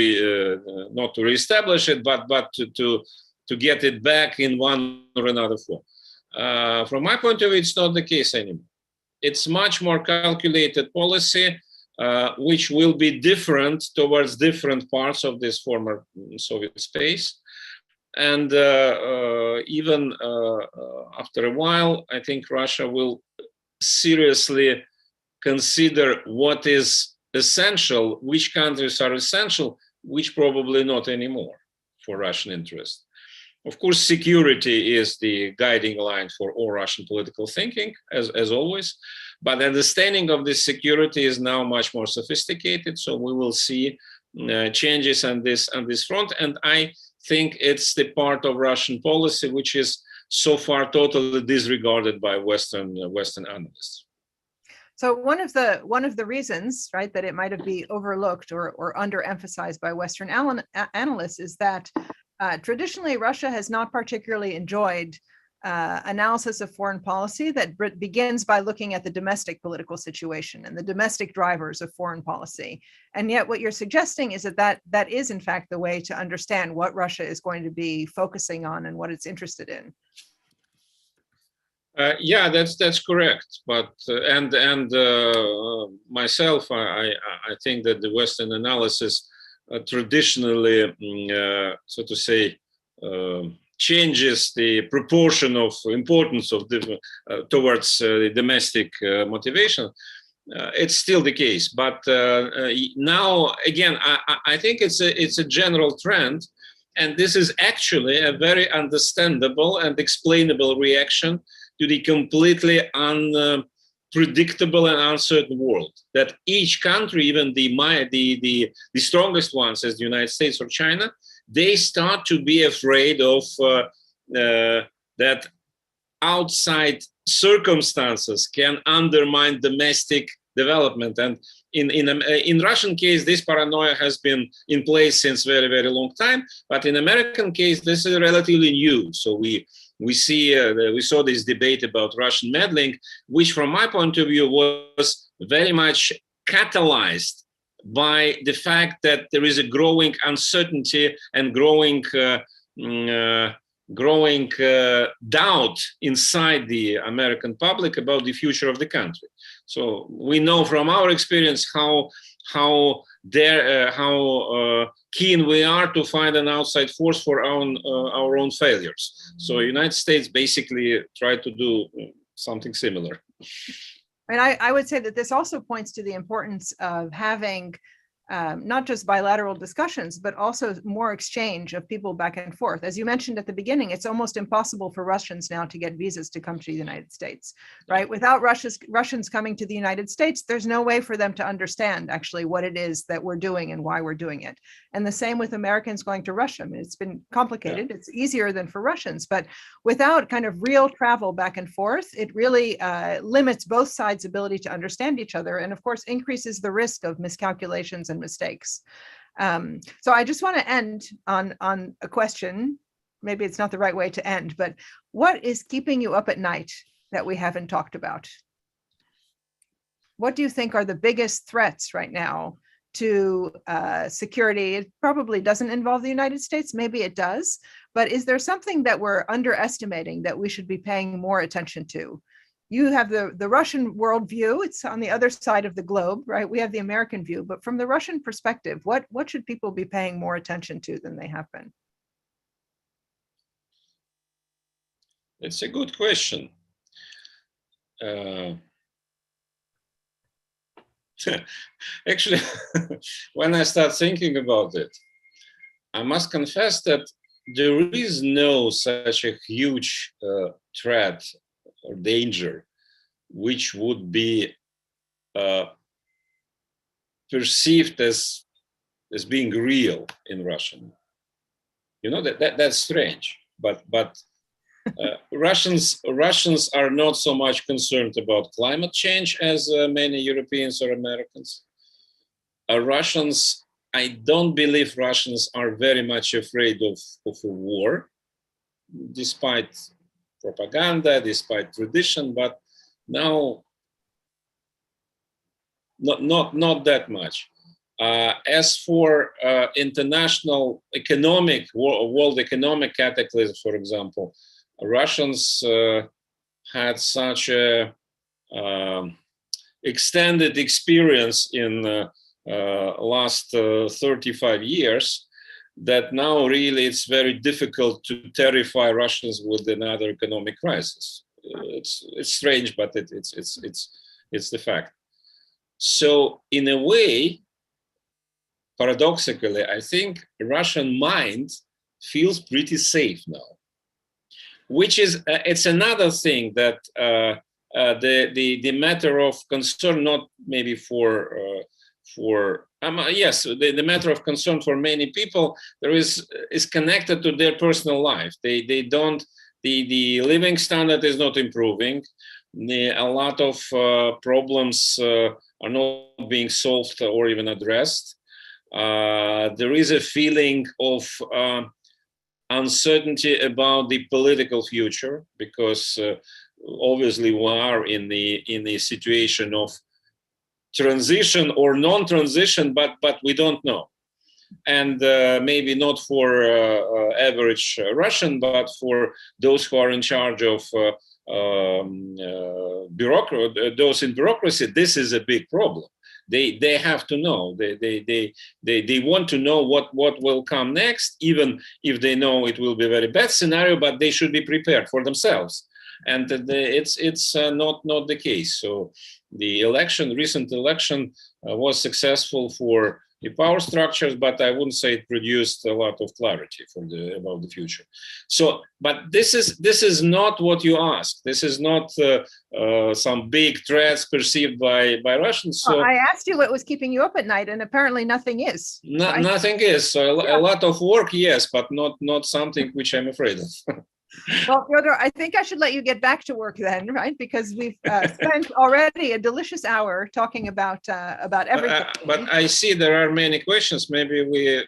reestablish it, but to get it back in one or another form. From my point of view, it's not the case anymore. It's much more calculated policy, which will be different towards different parts of this former Soviet space. And even after a while, I think Russia will seriously consider what is essential, which countries are essential, which probably not anymore for Russian interests. Of course, security is the guiding line for all Russian political thinking, as always. But understanding of this security is now much more sophisticated. So we will see changes on this front. And I think it's the part of Russian policy which is so far totally disregarded by Western analysts. So one of the reasons, right, that it might have been overlooked or underemphasized by Western analysts is that traditionally Russia has not particularly enjoyed analysis of foreign policy that begins by looking at the domestic political situation and the domestic drivers of foreign policy. And yet what you're suggesting is that is in fact the way to understand what Russia is going to be focusing on and what it's interested in. Yeah, that's correct. But myself, I think that the Western analysis traditionally, so to say, changes the proportion of importance of towards the domestic motivation. It's still the case, but now again, I think it's a general trend, and this is actually a very understandable and explainable reaction to the completely unpredictable and uncertain world that each country, even the strongest ones as the United States or China, they start to be afraid of that outside circumstances can undermine domestic development. And in Russian case, this paranoia has been in place since very, very long time. But in American case, this is relatively new. So we saw this debate about Russian meddling, which from my point of view was very much catalyzed by the fact that there is a growing uncertainty and growing doubt inside the American public about the future of the country. So we know from our experience how keen we are to find an outside force for our own failures. So United States basically tried to do something similar. And I would say that this also points to the importance of having not just bilateral discussions, but also more exchange of people back and forth. As you mentioned at the beginning, it's almost impossible for Russians now to get visas to come to the United States, right? Without Russians coming to the United States, there's no way for them to understand actually what it is that we're doing and why we're doing it. And the same with Americans going to Russia. I mean, it's been complicated. Yeah. It's easier than for Russians, but without kind of real travel back and forth, it really limits both sides' ability to understand each other. And of course, increases the risk of miscalculations and mistakes. So I just want to end on a question. Maybe it's not the right way to end, but what is keeping you up at night that we haven't talked about? What do you think are the biggest threats right now to security? It probably doesn't involve the United States. Maybe it does. But is there something that we're underestimating that we should be paying more attention to? You have the Russian worldview. It's on the other side of the globe, right? We have the American view. But from the Russian perspective, what should people be paying more attention to than they have been? It's a good question. Actually, when I start thinking about it, I must confess that there is no such a huge threat or danger which would be perceived as being real in Russia. You know, that's strange, but Russians are not so much concerned about climate change as many Europeans or Americans. I don't believe Russians are very much afraid of a war, despite propaganda, despite tradition, but now not that much. As for international economic, world economic cataclysm, for example, Russians had such a extended experience in last 35 years that now really it's very difficult to terrify Russians with another economic crisis. It's strange, but it's the fact. So in a way, paradoxically, I think Russian mind feels pretty safe now, which is it's another thing that the matter of concern, not maybe yes, the matter of concern for many people there is connected to their personal life. They don't, the living standard is not improving. A lot of problems are not being solved or even addressed. There is a feeling of uncertainty about the political future, because obviously we are in the situation of transition or non-transition, but we don't know. And maybe not for average Russian, but for those who are in charge of those in bureaucracy, this is a big problem. They have to know. They want to know what will come next, even if they know it will be a very bad scenario. But they should be prepared for themselves, and it's not the case. So the recent election was successful for the power structures, but I wouldn't say it produced a lot of clarity about the future. So, but this is not what you asked. This is not some big threats perceived by Russians. So I asked you what was keeping you up at night, and apparently nothing is. Right? Nothing is. So a lot of work, yes, but not something which I'm afraid of. Well, Fyodor, I think I should let you get back to work then, right? Because we've spent already a delicious hour talking about everything. But I see there are many questions. Maybe we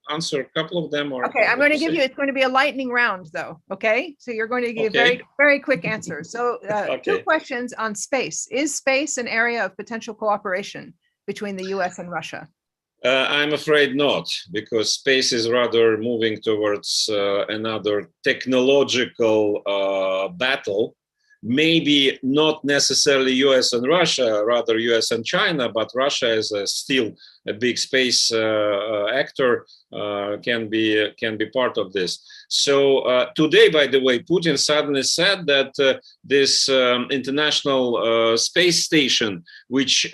answer a couple of them. Or okay, I'm going to give you. It's going to be a lightning round, though. Okay, so you're going to give very quick answers. So, two questions on space. Is space an area of potential cooperation between the U.S. and Russia? I'm afraid not, because space is rather moving towards another technological battle. Maybe not necessarily US and Russia, rather US and China, but Russia is still a big space actor, can be part of this. So today, by the way, Putin suddenly said that this international space station, which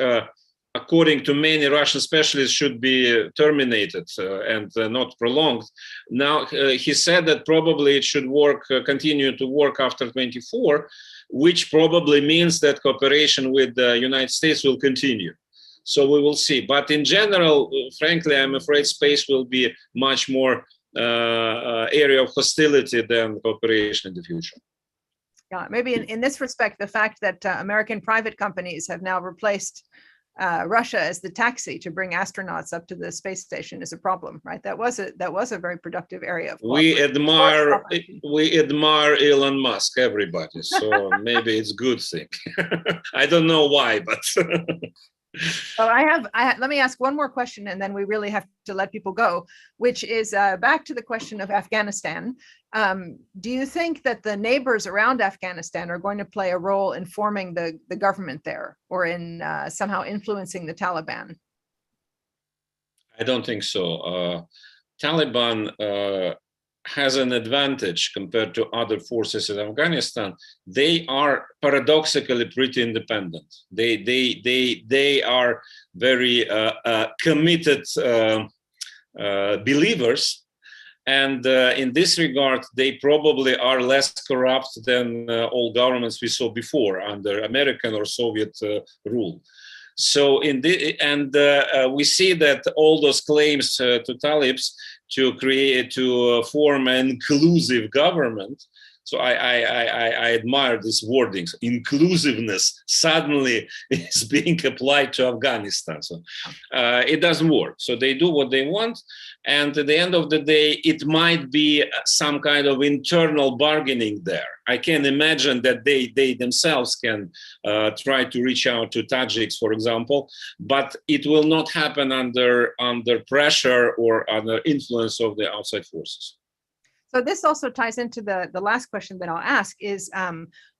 according to many Russian specialists, should be terminated and not prolonged. Now, he said that probably it should continue to work after 24, which probably means that cooperation with the United States will continue. So we will see. But in general, frankly, I'm afraid space will be much more area of hostility than cooperation in the future. Yeah, maybe in this respect, the fact that American private companies have now replaced Russia as the taxi to bring astronauts up to the space station is a problem, right? That was a very productive area of we admire Elon Musk, everybody. So maybe it's a good thing. I don't know why, but so I have let me ask one more question, and then we really have to let people go, which is back to the question of Afghanistan. Do you think that the neighbors around Afghanistan are going to play a role in forming the government there, or in somehow influencing the Taliban? I don't think so. Taliban has an advantage compared to other forces in Afghanistan. They are paradoxically pretty independent. They are very committed believers. And in this regard, they probably are less corrupt than all governments we saw before under American or Soviet rule. So we see that all those claims to talibs to form an inclusive government. So I admire this wording. Inclusiveness suddenly is being applied to Afghanistan. So it doesn't work. So they do what they want. And at the end of the day, it might be some kind of internal bargaining there. I can imagine that they themselves can try to reach out to Tajiks, for example, but it will not happen under pressure or under influence of the outside forces. So this also ties into the last question that I'll ask is,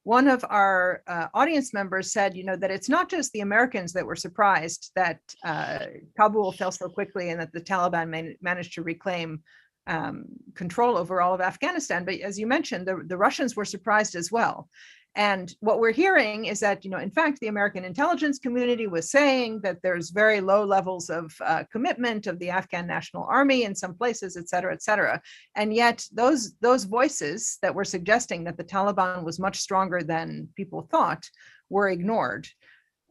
one of our audience members said, that it's not just the Americans that were surprised that Kabul fell so quickly and that the Taliban managed to reclaim control over all of Afghanistan. But as you mentioned, the Russians were surprised as well. And what we're hearing is that, in fact, the American intelligence community was saying that there's very low levels of commitment of the Afghan National Army in some places, et cetera, et cetera. And yet those voices that were suggesting that the Taliban was much stronger than people thought were ignored.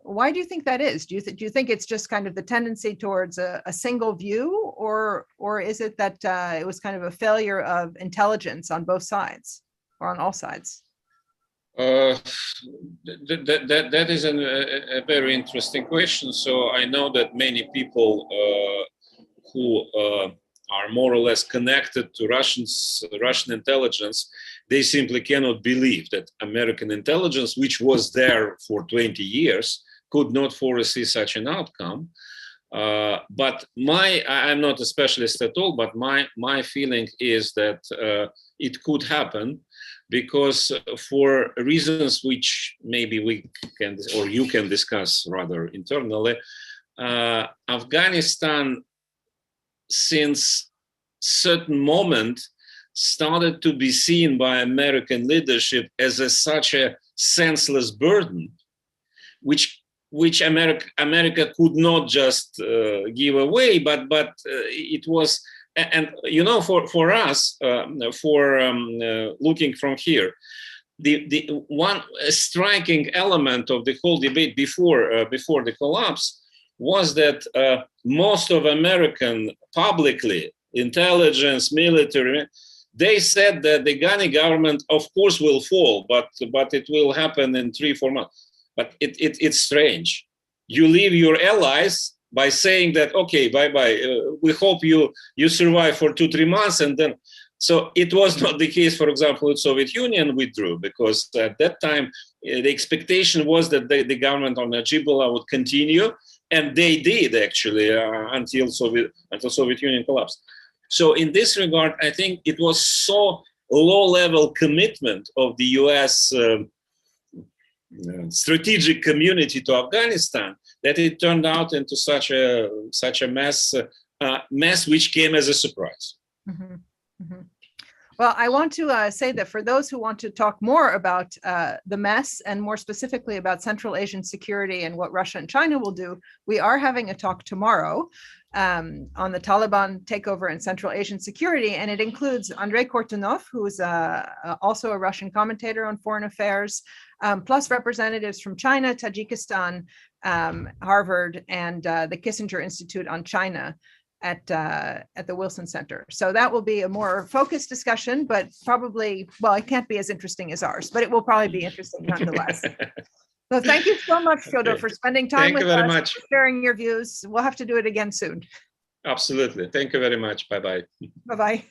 Why do you think that is? Do you think it's just kind of the tendency towards a single view, or is it that it was kind of a failure of intelligence on both sides or on all sides? That is a very interesting question. So I know that many people who are more or less connected to Russian intelligence, they simply cannot believe that American intelligence, which was there for 20 years, could not foresee such an outcome. But I'm not a specialist at all, but my feeling is that it could happen, because for reasons which maybe we can, or you can discuss rather internally, Afghanistan, since certain moment, started to be seen by American leadership as such a senseless burden, which America could not just give away, but it was. And for us, looking from here, the one striking element of the whole debate before the collapse was that most of American publicly, intelligence, military, they said that the Ghani government, of course, will fall, but it will happen in 3-4 months. But it's strange. You leave your allies by saying that, okay, bye-bye, we hope you survive for 2-3 months, and then, so it was not the case, for example, the Soviet Union withdrew, because at that time, the expectation was that the government of Najibullah would continue, and they did actually until Soviet Union collapsed. So in this regard, I think it was so low-level commitment of the U.S. Strategic community to Afghanistan that it turned out into such a mess which came as a surprise. Mm-hmm. Mm-hmm. Well, I want to say that for those who want to talk more about the mess, and more specifically about Central Asian security and what Russia and China will do, we are having a talk tomorrow on the Taliban takeover in Central Asian security. And it includes Andrei Kortunov, who is also a Russian commentator on foreign affairs, plus representatives from China, Tajikistan, Harvard, and the Kissinger Institute on China at the Wilson Center. So that will be a more focused discussion, but probably, well, it can't be as interesting as ours, but it will probably be interesting nonetheless. So thank you so much, Fyodor, for spending time with us, very much. sharing your views. We'll have to do it again soon. Absolutely. Thank you very much. Bye-bye. Bye-bye.